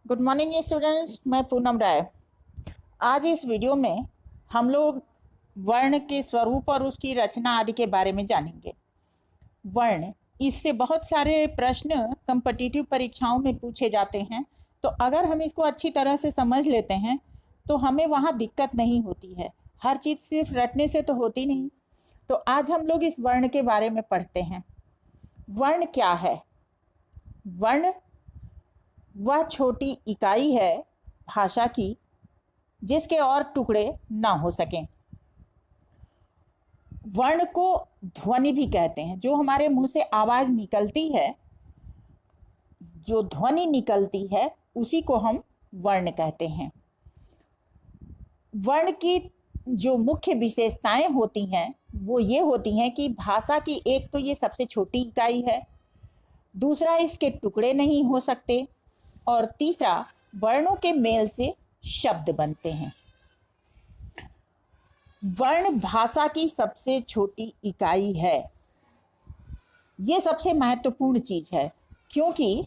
Good morning students, मैं पूनम राय। आज इस वीडियो में हम लोग वर्ण के स्वरूप और उसकी रचना आदि के बारे में जानेंगे। वर्ण, इससे बहुत सारे प्रश्न कॉम्पिटिटिव परीक्षाओं में पूछे जाते हैं, तो अगर हम इसको अच्छी तरह से समझ लेते हैं तो हमें वहाँ दिक्कत नहीं होती है। हर चीज़ सिर्फ रटने से तो होती नहीं। तो आज हम लोग इस वर्ण के बारे में पढ़ते हैं। वर्ण क्या है? वर्ण वह छोटी इकाई है भाषा की जिसके और टुकड़े ना हो सकें। वर्ण को ध्वनि भी कहते हैं। जो हमारे मुंह से आवाज निकलती है, जो ध्वनि निकलती है, उसी को हम वर्ण कहते हैं। वर्ण की जो मुख्य विशेषताएं होती हैं वो ये होती हैं कि भाषा की एक तो ये सबसे छोटी इकाई है, दूसरा इसके टुकड़े नहीं हो सकते, और तीसरा वर्णों के मेल से शब्द बनते हैं। वर्ण भाषा की सबसे छोटी इकाई है। ये सबसे महत्वपूर्ण चीज है, क्योंकि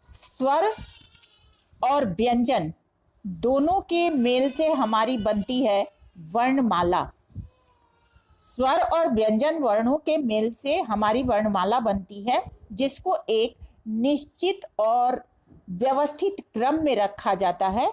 स्वर और व्यंजन दोनों के मेल से हमारी बनती है वर्णमाला। स्वर और व्यंजन वर्णों के मेल से हमारी वर्णमाला बनती है, जिसको एक निश्चित और व्यवस्थित क्रम में रखा जाता है।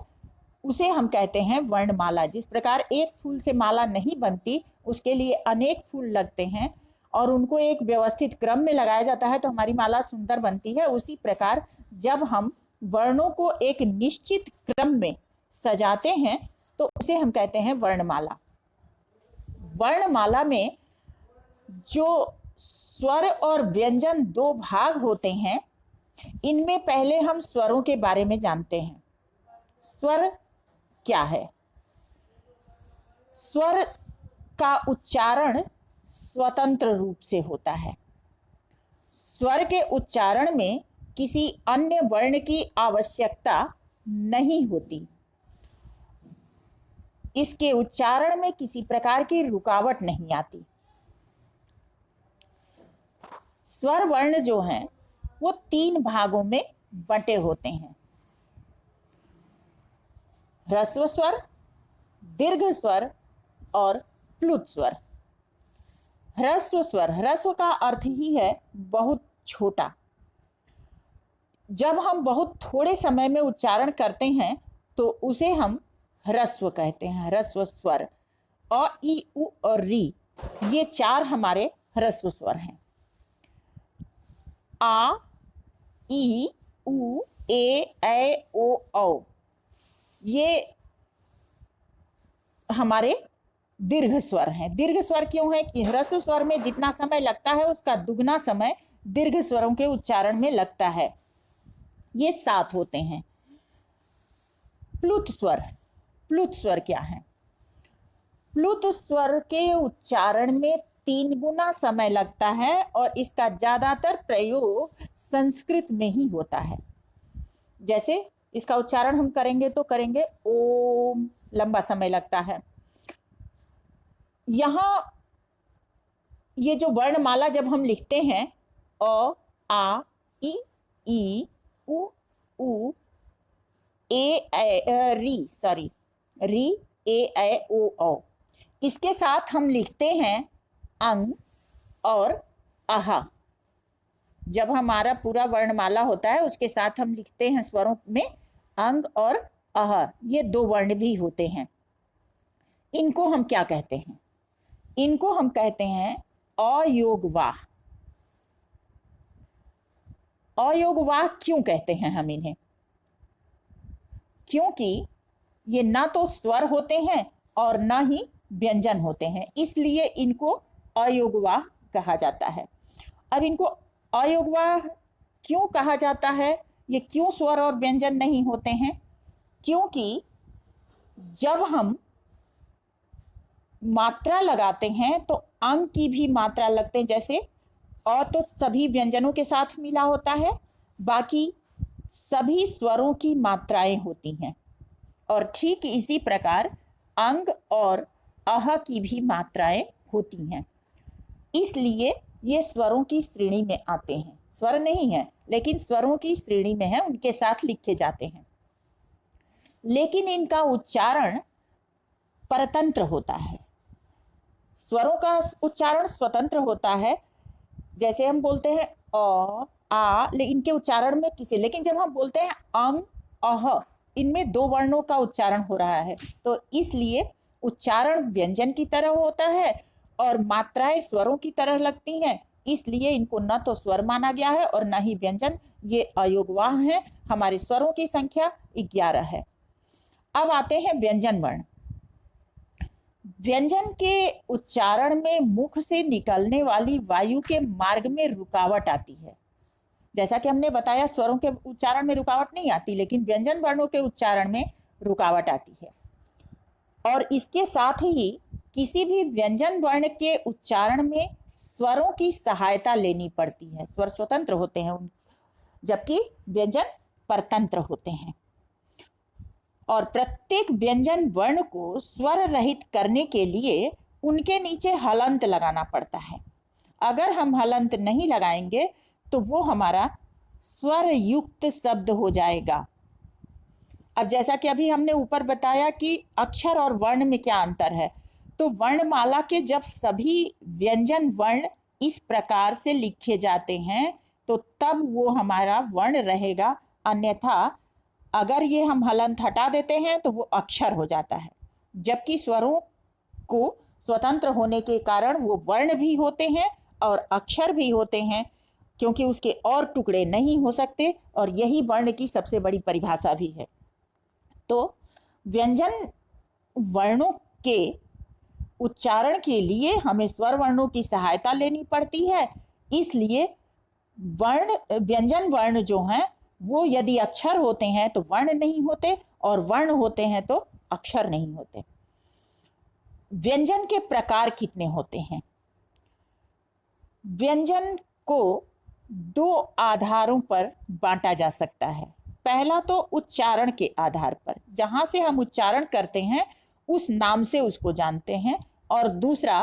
उसे हम कहते हैं वर्णमाला। जिस प्रकार एक फूल से माला नहीं बनती, उसके लिए अनेक फूल लगते हैं और उनको एक व्यवस्थित क्रम में लगाया जाता है तो हमारी माला सुंदर बनती है। उसी प्रकार जब हम वर्णों को एक निश्चित क्रम में सजाते हैं तो उसे हम कहते हैं वर्णमाला। वर्णमाला में जो स्वर और व्यंजन दो भाग होते हैं, इनमें पहले हम स्वरों के बारे में जानते हैं। स्वर क्या है? स्वर का उच्चारण स्वतंत्र रूप से होता है। स्वर के उच्चारण में किसी अन्य वर्ण की आवश्यकता नहीं होती। इसके उच्चारण में किसी प्रकार की रुकावट नहीं आती। स्वर वर्ण जो हैं वो तीन भागों में बंटे होते हैं: ह्रस्व स्वर, दीर्घ स्वर और प्लुत स्वर। ह्रस्व स्वर, ह्रस्व का अर्थ ही है बहुत छोटा। जब हम बहुत थोड़े समय में उच्चारण करते हैं तो उसे हम ह्रस्व कहते हैं। ह्रस्व स्वर अ, ई, उ और री, ये चार हमारे ह्रस्व स्वर हैं। आ, ई, उ, ए, ओ, औ, ये हमारे दीर्घ स्वर हैं। दीर्घ स्वर क्यों है? कि ह्रस्व स्वर में जितना समय लगता है उसका दुगना समय दीर्घ स्वरों के उच्चारण में लगता है। ये 7 होते हैं। प्लुत स्वर, प्लुत स्वर क्या है? प्लुत स्वर के उच्चारण में 3 गुना समय लगता है और इसका ज्यादातर प्रयोग संस्कृत में ही होता है। जैसे इसका उच्चारण हम करेंगे तो करेंगे ओम, लंबा समय लगता है। यहां ये जो वर्णमाला जब हम लिखते हैं अ, आ, ई, उ, री, ए, ओ, इसके साथ हम लिखते हैं अंग और आहा। जब हमारा पूरा वर्णमाला होता है उसके साथ हम लिखते हैं स्वरों में अंग और आहा। ये 2 वर्ण भी होते हैं। इनको हम क्या कहते हैं? इनको हम कहते हैं अयोगवाह। अयोगवाह क्यों कहते हैं हम इन्हें? क्योंकि ये ना तो स्वर होते हैं और ना ही व्यंजन होते हैं, इसलिए इनको अयोगवाह कहा जाता है। अब इनको अयोगवाह क्यों कहा जाता है? ये क्यों स्वर और व्यंजन नहीं होते हैं? क्योंकि जब हम मात्रा लगाते हैं तो अंग की भी मात्रा लगते हैं। जैसे अ तो सभी व्यंजनों के साथ मिला होता है, बाकी सभी स्वरों की मात्राएं होती हैं, और ठीक इसी प्रकार अंग और अह की भी मात्राएं होती हैं। इसलिए ये स्वरों की श्रेणी में आते हैं। स्वर नहीं है, लेकिन स्वरों की श्रेणी में है, उनके साथ लिखे जाते हैं, लेकिन इनका उच्चारण परतंत्र होता है। स्वरों का उच्चारण स्वतंत्र होता है, जैसे हम बोलते हैं अ आ, लेकिन इनके उच्चारण में किसी, लेकिन जब हम बोलते हैं अंग अह, इनमें दो वर्णों का उच्चारण हो रहा है, तो इसलिए उच्चारण व्यंजन की तरह होता है और मात्राएं स्वरों की तरह लगती हैं, इसलिए इनको न तो स्वर माना गया है और न ही व्यंजन। ये अयोगवाह हैं। हमारे स्वरों की संख्या 11 है। अब आते हैं व्यंजन वर्ण। व्यंजन के उच्चारण में मुख से निकलने वाली वायु के मार्ग में रुकावट आती है। जैसा कि हमने बताया, स्वरों के उच्चारण में रुकावट नहीं आती, लेकिन व्यंजन वर्णों के उच्चारण में रुकावट आती है। और इसके साथ ही किसी भी व्यंजन वर्ण के उच्चारण में स्वरों की सहायता लेनी पड़ती है। स्वर स्वतंत्र होते हैं जबकि व्यंजन परतंत्र होते हैं। और प्रत्येक व्यंजन वर्ण को स्वर रहित करने के लिए उनके नीचे हलंत लगाना पड़ता है। अगर हम हलंत नहीं लगाएंगे तो वो हमारा स्वर युक्त शब्द हो जाएगा। अब जैसा कि अभी हमने ऊपर बताया कि अक्षर और वर्ण में क्या अंतर है, तो वर्णमाला के जब सभी व्यंजन वर्ण इस प्रकार से लिखे जाते हैं तो तब वो हमारा वर्ण रहेगा, अन्यथा अगर ये हम हलंत हटा देते हैं तो वो अक्षर हो जाता है। जबकि स्वरों को स्वतंत्र होने के कारण वो वर्ण भी होते हैं और अक्षर भी होते हैं, क्योंकि उसके और टुकड़े नहीं हो सकते, और यही वर्ण की सबसे बड़ी परिभाषा भी है। तो व्यंजन वर्णों के उच्चारण के लिए हमें स्वर वर्णों की सहायता लेनी पड़ती है, इसलिए व्यंजन वर्ण जो हैं वो यदि अक्षर होते हैं तो वर्ण नहीं होते, और वर्ण होते हैं तो अक्षर नहीं होते। व्यंजन के प्रकार कितने होते हैं? व्यंजन को दो आधारों पर बांटा जा सकता है। पहला तो उच्चारण के आधार पर, जहां से हम उच्चारण करते हैं उस नाम से उसको जानते हैं, और दूसरा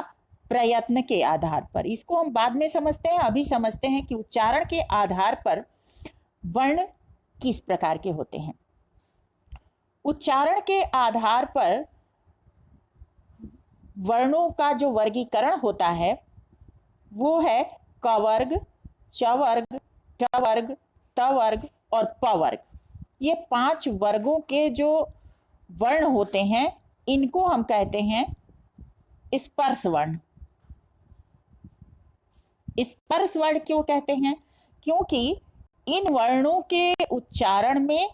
प्रयत्न के आधार पर। इसको हम बाद में समझते हैं, अभी समझते हैं कि उच्चारण के आधार पर वर्ण किस प्रकार के होते हैं। उच्चारण के आधार पर वर्णों का जो वर्गीकरण होता है वो है क वर्ग, च वर्ग, ट वर्ग, त वर्ग और प वर्ग। ये 5 वर्गों के जो वर्ण होते हैं इनको हम कहते हैं स्पर्श वर्ण। स्पर्श वर्ण क्यों कहते हैं? क्योंकि इन वर्णों के उच्चारण में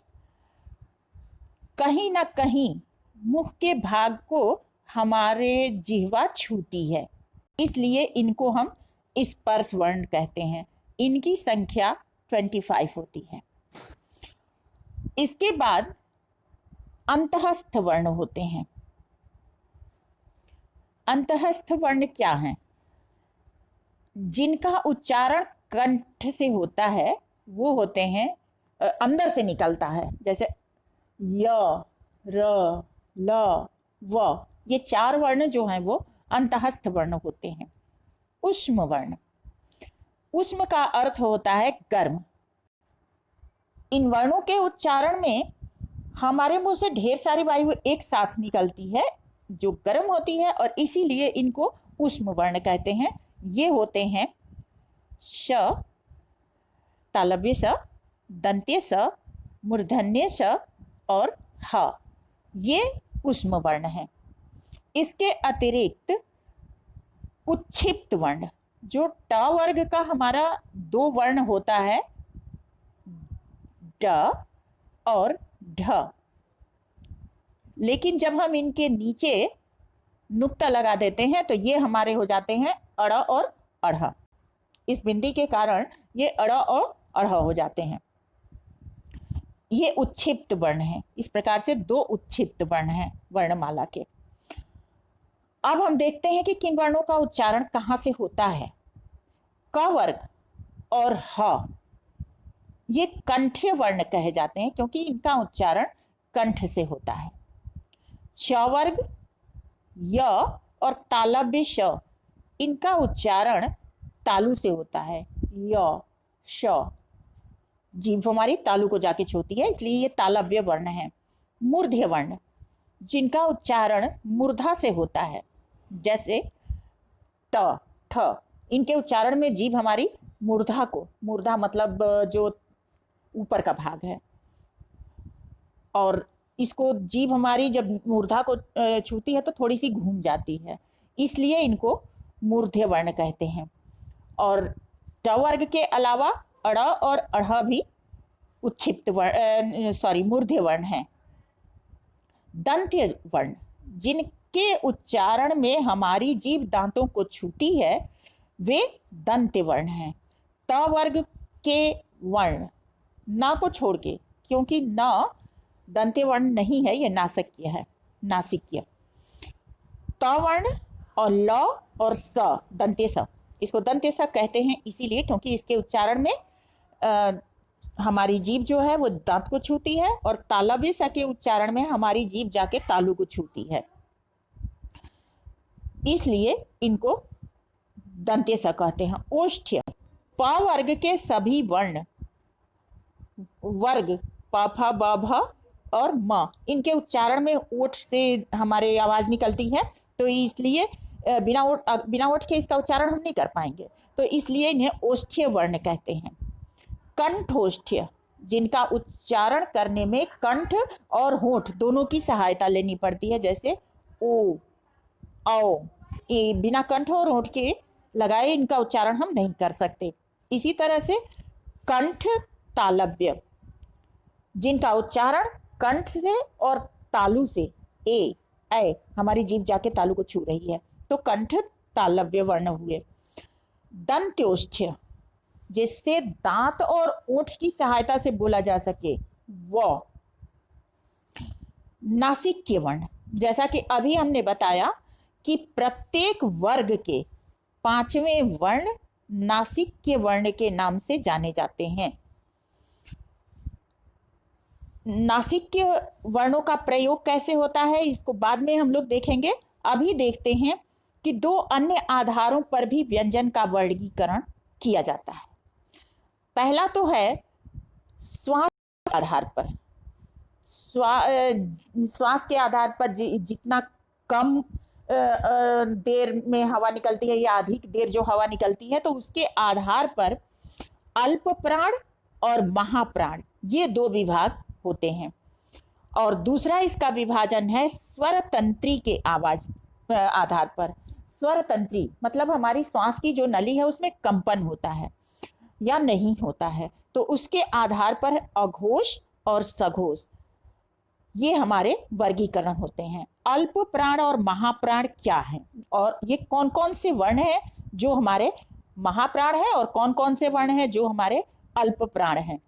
कहीं ना कहीं मुख के भाग को हमारे जिह्वा छूती है, इसलिए इनको हम स्पर्श वर्ण कहते हैं। इनकी संख्या 25 होती है। इसके बाद अंतःस्थ वर्ण होते हैं। अंतःस्थ वर्ण क्या हैं? जिनका उच्चारण कंठ से होता है वो होते हैं, अंदर से निकलता है, जैसे य, र, ल, व। ये 4 वर्ण जो हैं वो अंतःस्थ वर्ण होते हैं। ऊष्म वर्ण, ऊष्म का अर्थ होता है गर्म। इन वर्णों के उच्चारण में हमारे मुंह से ढेर सारी वायु एक साथ निकलती है जो गर्म होती है, और इसीलिए इनको ऊष्म वर्ण कहते हैं। ये होते हैं श, तालव्य स, दंत्य स, मूर्धन्य स और ह। ये ऊष्म वर्ण है। इसके अतिरिक्त उच्छिप्त वर्ण, जो ट वर्ग का हमारा 2 वर्ण होता है, ड और ढ, लेकिन जब हम इनके नीचे नुक्ता लगा देते हैं तो ये हमारे हो जाते हैं अड़ और अढ़। इस बिंदी के कारण ये अड़ और अढ़ हो जाते हैं। ये उच्छिप्त वर्ण है। इस प्रकार से 2 उच्छिप्त वर्ण हैं वर्णमाला के। अब हम देखते हैं कि किन वर्णों का उच्चारण कहां से होता है। क वर्ग और ह, ये कंठ्य वर्ण कहे जाते हैं क्योंकि इनका उच्चारण कंठ से होता है। च वर्ग, य और तालव्य श, इनका उच्चारण तालु से होता है। य, श, जीभ हमारी तालु को जाके छूती है, इसलिए ये तालव्य वर्ण है। मूर्ध्य वर्ण, जिनका उच्चारण मूर्धा से होता है, जैसे ट, ठ, इनके उच्चारण में जीभ हमारी मूर्धा को, मूर्धा मतलब जो ऊपर का भाग है, और इसको जीभ हमारी जब मूर्धा को छूती है तो थोड़ी सी घूम जाती है, इसलिए इनको मूर्ध्य वर्ण कहते हैं। और ट वर्ग के अलावा अड़ और अढ़ भी उच्छिप्त वर्ण मूर्ध्य वर्ण है। दंत्य वर्ण, जिनके उच्चारण में हमारी जीभ दांतों को छूती है, वे दंत्य वर्ण हैं। त वर्ग के वर्ण ना को छोड़ के, क्योंकि न दंत्य वर्ण नहीं है, यह नासिक्य है, नासिक्य। त वर्ण और ल और स, दंत्य स, इसको दंत्य स कहते हैं इसीलिए क्योंकि इसके उच्चारण में हमारी जीभ जो है वो दांत को छूती है, और तालव्य स के उच्चारण में हमारी जीभ जाके तालु को छूती है, इसलिए इनको दंत्य स कहते हैं। ओष्ठ्य, प वर्ग के सभी वर्ण, वर्ग प फ ब भ और म, इनके उच्चारण में ओठ से हमारे आवाज निकलती है, तो इसलिए बिना ओठ के इसका उच्चारण हम नहीं कर पाएंगे, तो इसलिए इन्हें ओष्ठ्य वर्ण कहते हैं। कंठोष्ठ्य, जिनका उच्चारण करने में कंठ और होठ दोनों की सहायता लेनी पड़ती है, जैसे ओ, औ, ये बिना कंठ और होठ के लगाए इनका उच्चारण हम नहीं कर सकते। इसी तरह से कंठ तालव्य, जिनका उच्चारण कंठ से और तालु से, ए हमारी जीभ जाके तालु को छू रही है, तो कंठ तालव्य वर्ण हुए। दंत्योष्ठ्य, जिससे दांत और ओठ की सहायता से बोला जा सके, वो नासिक्य वर्ण, जैसा कि अभी हमने बताया कि प्रत्येक वर्ग के पांचवें वर्ण नासिक्य वर्ण के नाम से जाने जाते हैं। नासिक्य वर्णों का प्रयोग कैसे होता है इसको बाद में हम लोग देखेंगे। अभी देखते हैं कि दो अन्य आधारों पर भी व्यंजन का वर्गीकरण किया जाता है। पहला तो है श्वास आधार पर, श्वास के आधार पर जितना कम देर में हवा निकलती है या अधिक देर जो हवा निकलती है, तो उसके आधार पर अल्प प्राण और महाप्राण, ये दो विभाग होते हैं। और दूसरा इसका विभाजन है स्वर तंत्री के आधार पर। स्वर तंत्री मतलब हमारी श्वास की जो नली है उसमें कंपन होता है या नहीं होता है, तो उसके आधार पर अघोष और सघोष, ये हमारे वर्गीकरण होते हैं। अल्प प्राण और महाप्राण क्या है, और ये कौन कौन से वर्ण हैं जो हमारे महाप्राण है और कौन कौन से वर्ण हैं जो हमारे अल्प प्राण हैं।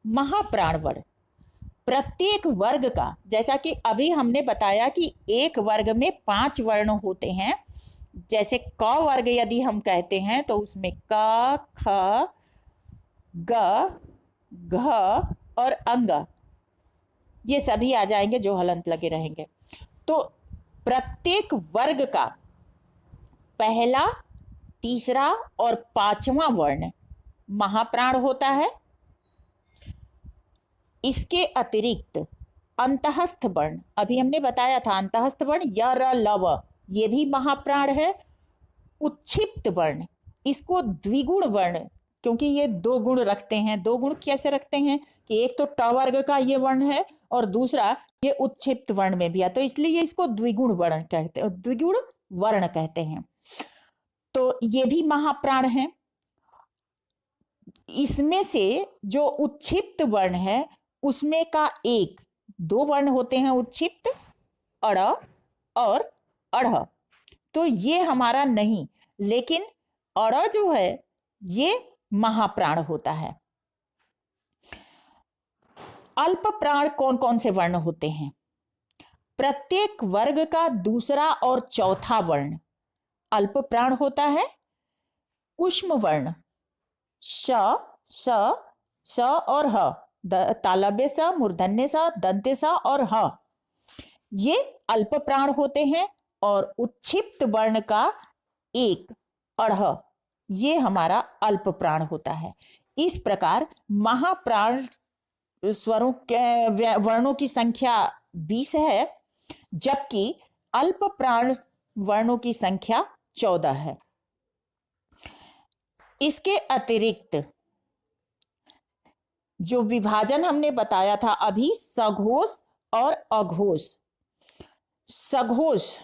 महाप्राण वर्ण, प्रत्येक वर्ग का, जैसा कि अभी हमने बताया कि एक वर्ग में 5 वर्ण होते हैं, जैसे क वर्ग यदि हम कहते हैं तो उसमें क, ख, ग, घ और अंग, ये सभी आ जाएंगे जो हलंत लगे रहेंगे। तो प्रत्येक वर्ग का पहला, तीसरा और 5वां वर्ण महाप्राण होता है। इसके अतिरिक्त अंतःस्थ वर्ण, अभी हमने बताया था अंतःस्थ वर्ण य र ल व, ये भी महाप्राण है। उच्छिप्त वर्ण, इसको द्विगुण वर्ण, क्योंकि ये 2 गुण रखते हैं। 2 गुण कैसे रखते हैं कि एक तो ट वर्ग का ये वर्ण है और दूसरा ये उच्छिप्त वर्ण में भी है, तो इसलिए इसको द्विगुण वर्ण कहते हैं, द्विगुण वर्ण कहते हैं। तो ये भी महाप्राण है। इसमें से जो उच्छिप्त वर्ण है उसमें का 2 वर्ण होते हैं, उच्छिप्त, अड़ और अढ़, तो ये हमारा नहीं, लेकिन अड़ जो है ये महाप्राण होता है। अल्प प्राण कौन कौन से वर्ण होते हैं? प्रत्येक वर्ग का दूसरा और चौथा वर्ण अल्प प्राण होता है। उष्म वर्ण श, श, श और ह, तालव्य स, मूर्धन्य स, दंत्य स और ह, ये अल्प प्राण होते हैं। और उच्छिप्त वर्ण का 1 अढ़, ये हमारा अल्प प्राण होता है। इस प्रकार महाप्राण स्वरों के वर्णों की संख्या 20 है, जबकि अल्प प्राण वर्णों की संख्या 14 है। इसके अतिरिक्त जो विभाजन हमने बताया था अभी, सघोष और अघोष। सघोष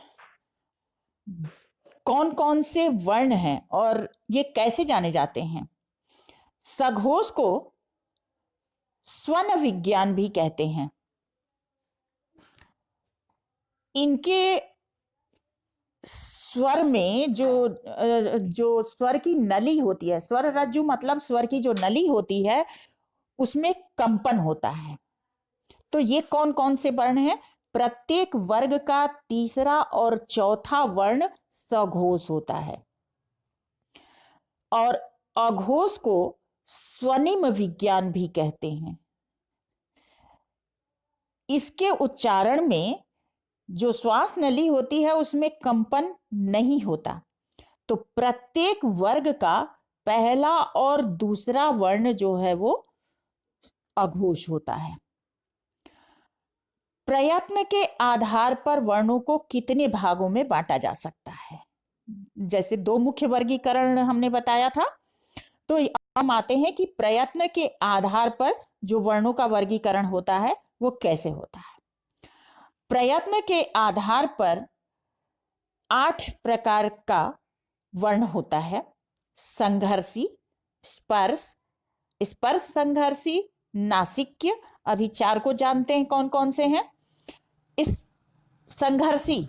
कौन कौन से वर्ण हैं और ये कैसे जाने जाते हैं? सघोष को स्वन विज्ञान भी कहते हैं। इनके स्वर में जो स्वर की नली होती है, स्वर रज्जु मतलब स्वर की जो नली होती है, उसमें कंपन होता है। तो ये कौन कौन से वर्ण हैं? प्रत्येक वर्ग का तीसरा और चौथा वर्ण सघोष होता है, और अघोष को स्वनिम विज्ञान भी कहते हैं। इसके उच्चारण में जो श्वास नली होती है उसमें कंपन नहीं होता, तो प्रत्येक वर्ग का पहला और दूसरा वर्ण जो है वो अघोष होता है। प्रयत्न के आधार पर वर्णों को कितने भागों में बांटा जा सकता है? जैसे दो मुख्य वर्गीकरण हमने बताया था, तो हम आते हैं कि प्रयत्न के आधार पर जो वर्णों का वर्गीकरण होता है वो कैसे होता है। प्रयत्न के आधार पर 8 प्रकार का वर्ण होता है। संघर्षी, स्पर्श, स्पर्श संघर्षी, नासिक्य, अभी 4 को जानते हैं कौन कौन से हैं। इस संघर्षी,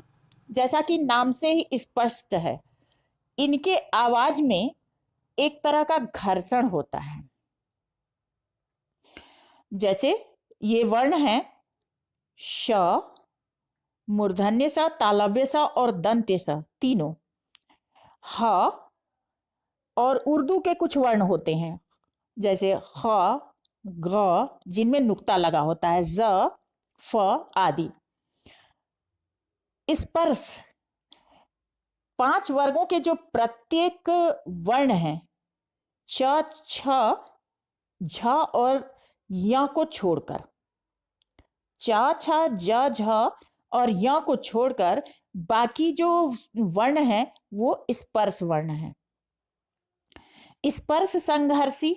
जैसा कि नाम से ही स्पष्ट है, इनके आवाज में एक तरह का घर्षण होता है। जैसे ये वर्ण है श, मूर्धन्य स, तालव्य स और दंत्य स, तीनों। ह और उर्दू के कुछ वर्ण होते हैं जैसे ख, ग, जिनमें नुक्ता लगा होता है, ज, फ आदि। स्पर्श 5 वर्गों के जो प्रत्येक वर्ण हैं, च, छ, झ और य को छोड़कर, च, छ, ज, झ और य को छोड़कर बाकी जो वर्ण हैं वो स्पर्श वर्ण है। स्पर्श संघर्षी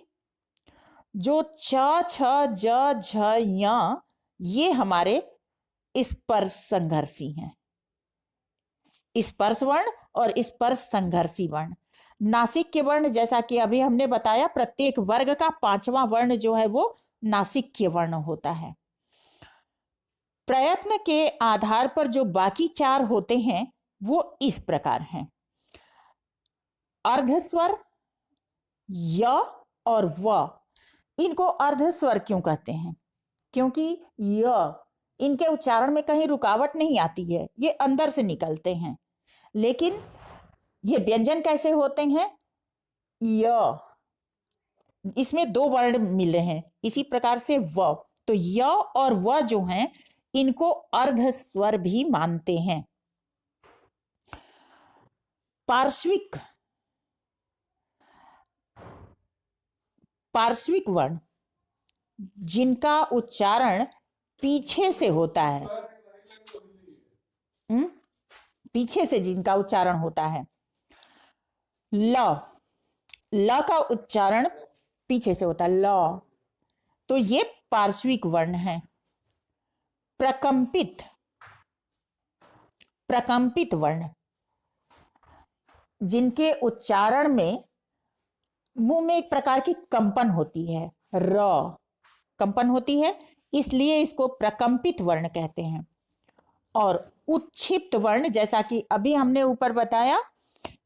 जो च, छ, ज, झ, य, ये हमारे स्पर्श संघर्षी हैं। स्पर्श वर्ण और स्पर्श संघर्षी वर्ण। नासिक्य वर्ण, जैसा कि अभी हमने बताया, प्रत्येक वर्ग का 5वां वर्ण जो है वो नासिक्य वर्ण होता है। प्रयत्न के आधार पर जो बाकी 4 होते हैं वो इस प्रकार हैं। अर्धस्वर, य और व। इनको अर्धस्वर क्यों कहते हैं? क्योंकि य, इनके उच्चारण में कहीं रुकावट नहीं आती है, ये अंदर से निकलते हैं। लेकिन ये व्यंजन कैसे होते हैं? य, इसमें 2 वर्ण मिले हैं, इसी प्रकार से व। तो य और व जो हैं इनको अर्धस्वर भी मानते हैं। पार्श्विक, पार्श्विक वर्ण जिनका उच्चारण पीछे से होता है, पीछे से जिनका उच्चारण होता है, ल, ल का उच्चारण पीछे से होता है, ल, तो ये पार्श्विक वर्ण है। प्रकंपित, प्रकंपित वर्ण जिनके उच्चारण में मुंह में एक प्रकार की कंपन होती है, र कंपन होती है, इसलिए इसको प्रकंपित वर्ण कहते हैं। और उत्क्षिप्त वर्ण, जैसा कि अभी हमने ऊपर बताया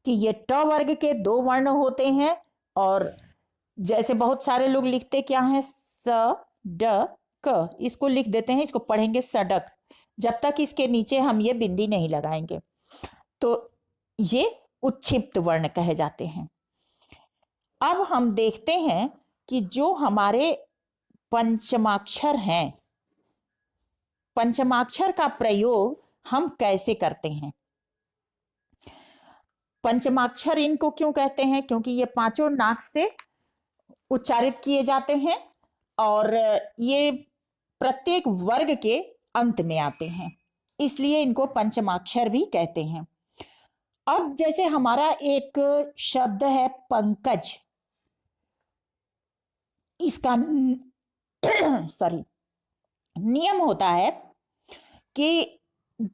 कि ये ट वर्ग के 2 वर्ण होते हैं, और जैसे बहुत सारे लोग लिखते क्या है, स, ड, क, इसको लिख देते हैं, इसको पढ़ेंगे सडक, जब तक इसके नीचे हम ये बिंदी नहीं लगाएंगे, तो ये उत्क्षिप्त वर्ण कहे जाते हैं। अब हम देखते हैं कि जो हमारे पंचमाक्षर हैं, पंचमाक्षर का प्रयोग हम कैसे करते हैं। पंचमाक्षर इनको क्यों कहते हैं? क्योंकि ये पांचों नाक से उच्चारित किए जाते हैं और ये प्रत्येक वर्ग के अंत में आते हैं, इसलिए इनको पंचमाक्षर भी कहते हैं। अब जैसे हमारा एक शब्द है पंकज, इसका सॉरी नियम होता है कि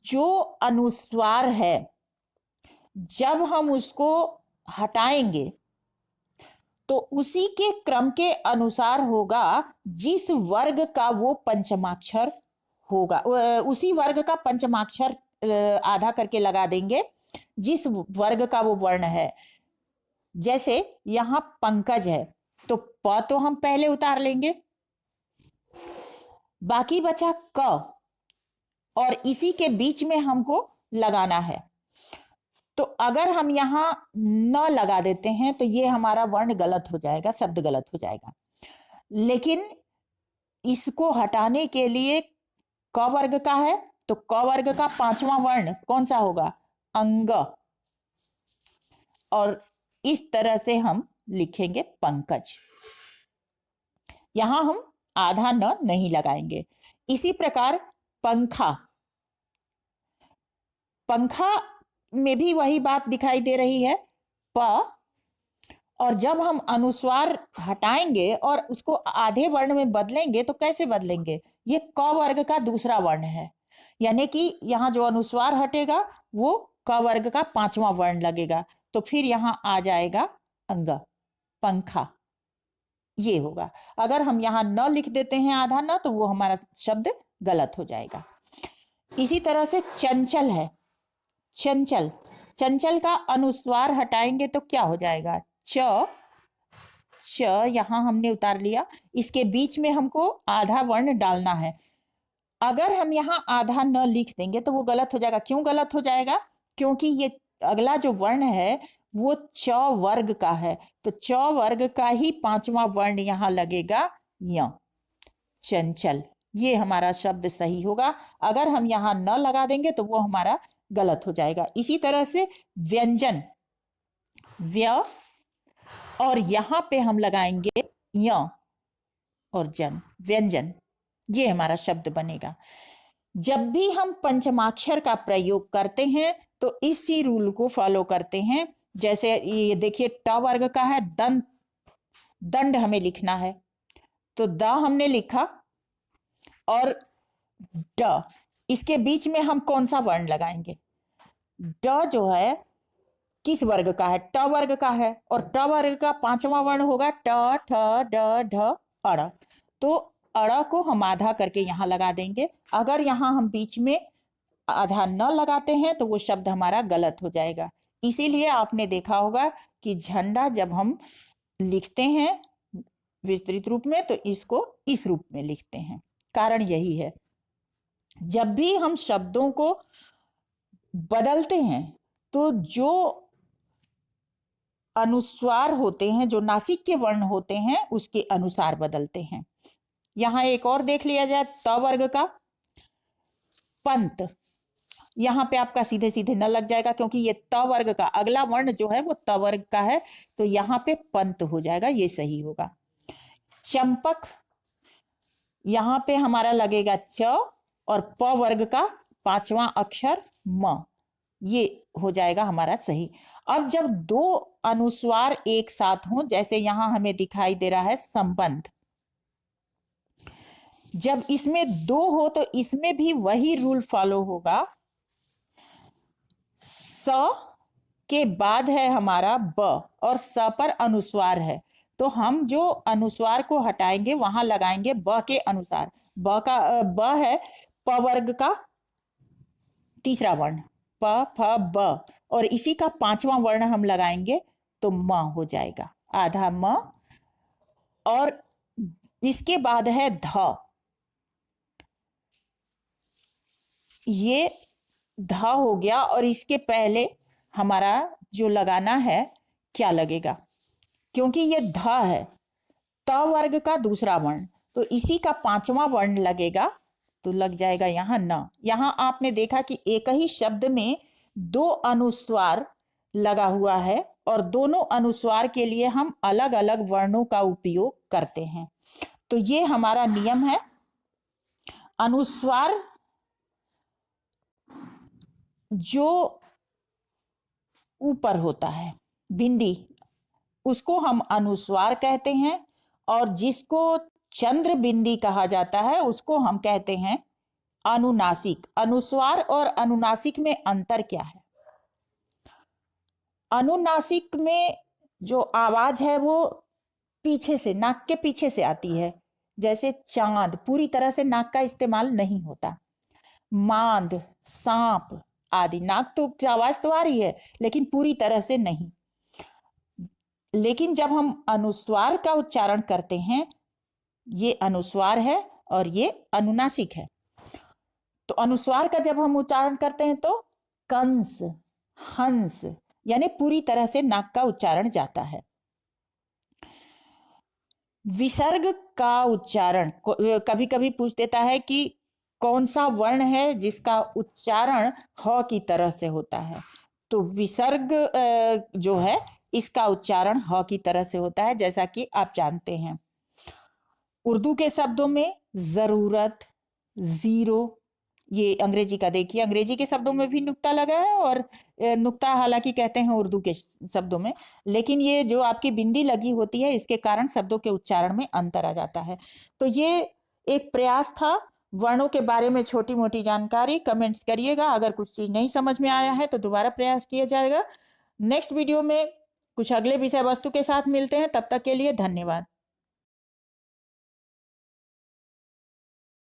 जो अनुस्वार है जब हम उसको हटाएंगे तो उसी के क्रम के अनुसार होगा जिस वर्ग का वो पंचमाक्षर होगा, उसी वर्ग का पंचमाक्षर आधा करके लगा देंगे जिस वर्ग का वो वर्ण है। जैसे यहां पंकज है तो प तो हम पहले उतार लेंगे, बाकी बचा क और इसी के बीच में हमको लगाना है। तो अगर हम यहां न लगा देते हैं तो ये हमारा वर्ण गलत हो जाएगा, शब्द गलत हो जाएगा। लेकिन इसको हटाने के लिए क वर्ग का है तो क वर्ग का पांचवा वर्ण कौन सा होगा? अंग। और इस तरह से हम लिखेंगे पंकज। यहां हम आधा न नहीं लगाएंगे। इसी प्रकार पंखा, पंखा में भी वही बात दिखाई दे रही है, प, और जब हम अनुस्वार हटाएंगे और उसको आधे वर्ण में बदलेंगे तो कैसे बदलेंगे? ये क वर्ग का दूसरा वर्ण है, यानी कि यहां जो अनुस्वार हटेगा वो क वर्ग का पांचवा वर्ण लगेगा, तो फिर यहां आ जाएगा अंग, पंखा, ये होगा। अगर हम यहां न लिख देते हैं आधा न तो वो हमारा शब्द गलत हो जाएगा। इसी तरह से चंचल है, चंचल, चंचल का अनुस्वार हटाएंगे तो क्या हो जाएगा? च, च यहां हमने उतार लिया, इसके बीच में हमको आधा वर्ण डालना है। अगर हम यहां आधा न लिख देंगे तो वो गलत हो जाएगा। क्यों गलत हो जाएगा? क्योंकि ये अगला जो वर्ण है वो च वर्ग का है, तो च वर्ग का ही पांचवा वर्ण यहां लगेगा, य, चंचल। ये हमारा शब्द सही होगा। अगर हम यहां न लगा देंगे तो वो हमारा गलत हो जाएगा। इसी तरह से व्यंजन, व्य, और यहां पे हम लगाएंगे य और जन, व्यंजन, ये हमारा शब्द बनेगा। जब भी हम पंचमाक्षर का प्रयोग करते हैं तो इसी रूल को फॉलो करते हैं। जैसे ये देखिए ट वर्ग का है, दंड, दंड हमें लिखना है, तो द हमने लिखा और ड, इसके बीच में हम कौन सा वर्ण लगाएंगे? ड जो है किस वर्ग का है? ट वर्ग का है, और ट वर्ग का पांचवा वर्ण होगा ट, ठ, ड, ढ, अड़, तो अड़ को हम आधा करके यहां लगा देंगे। अगर यहां हम बीच में आधा न लगाते हैं तो वो शब्द हमारा गलत हो जाएगा। इसीलिए आपने देखा होगा कि झंडा जब हम लिखते हैं विस्तृत रूप में तो इसको इस रूप में लिखते हैं, कारण यही है। जब भी हम शब्दों को बदलते हैं तो जो अनुस्वार होते हैं, जो नासिक के वर्ण होते हैं, उसके अनुसार बदलते हैं। यहां एक और देख लिया जाए, त वर्ग का पंत, यहां पे आपका सीधे सीधे न लग जाएगा क्योंकि ये त वर्ग का अगला वर्ण जो है वो त वर्ग का है, तो यहां पे पंत हो जाएगा, ये सही होगा। चंपक, यहां पे हमारा लगेगा च और प वर्ग का पांचवा अक्षर म, ये हो जाएगा हमारा सही। अब जब दो अनुस्वार एक साथ हों, जैसे यहां हमें दिखाई दे रहा है संबंध, जब इसमें दो हो तो इसमें भी वही रूल फॉलो होगा। स के बाद है हमारा ब और स पर अनुस्वार है, तो हम जो अनुस्वार को हटाएंगे वहां लगाएंगे ब के अनुसार। ब का ब है प वर्ग का तीसरा वर्ण, प फ ब, और इसी का पांचवा वर्ण हम लगाएंगे तो म हो जाएगा, आधा म। और इसके बाद है ध, ये ध हो गया, और इसके पहले हमारा जो लगाना है क्या लगेगा? क्योंकि ये ध है, त वर्ग का दूसरा वर्ण, तो इसी का पांचवा वर्ण लगेगा, तो लग जाएगा यहां न। यहां आपने देखा कि एक ही शब्द में दो अनुस्वार लगा हुआ है और दोनों अनुस्वार के लिए हम अलग अलग वर्णों का उपयोग करते हैं। तो ये हमारा नियम है। अनुस्वार जो ऊपर होता है, बिंदी, उसको हम अनुस्वार कहते हैं, और जिसको चंद्र बिंदी कहा जाता है उसको हम कहते हैं अनुनासिक। अनुस्वार और अनुनासिक में अंतर क्या है? अनुनासिक में जो आवाज है वो पीछे से, नाक के पीछे से आती है, जैसे चांद, पूरी तरह से नाक का इस्तेमाल नहीं होता। मांद, सांप आदि, नाक तो आवाज तो आ रही है लेकिन पूरी तरह से नहीं। लेकिन जब हम अनुस्वार का उच्चारण करते हैं, ये अनुस्वार है और ये अनुनासिक है। तो अनुस्वार का जब हम उच्चारण करते हैं तो कंस, हंस, यानी पूरी तरह से नाक का उच्चारण जाता है। विसर्ग का उच्चारण कभी कभी पूछ देता है कि कौन सा वर्ण है जिसका उच्चारण ह की तरह से होता है। तो विसर्ग जो है इसका उच्चारण ह की तरह से होता है, जैसा कि आप जानते हैं। उर्दू के शब्दों में जरूरत, जीरो, ये अंग्रेजी का देखिए, अंग्रेजी के शब्दों में भी नुक्ता लगा है और नुक्ता हालांकि कहते हैं उर्दू के शब्दों में, लेकिन ये जो आपकी बिंदी लगी होती है इसके कारण शब्दों के उच्चारण में अंतर आ जाता है। तो ये एक प्रयास था वर्णों के बारे में छोटी मोटी जानकारी। कमेंट्स करिएगा, अगर कुछ चीज नहीं समझ में आया है तो दोबारा प्रयास किया जाएगा। नेक्स्ट वीडियो में कुछ अगले विषय वस्तु के साथ मिलते हैं, तब तक के लिए धन्यवाद।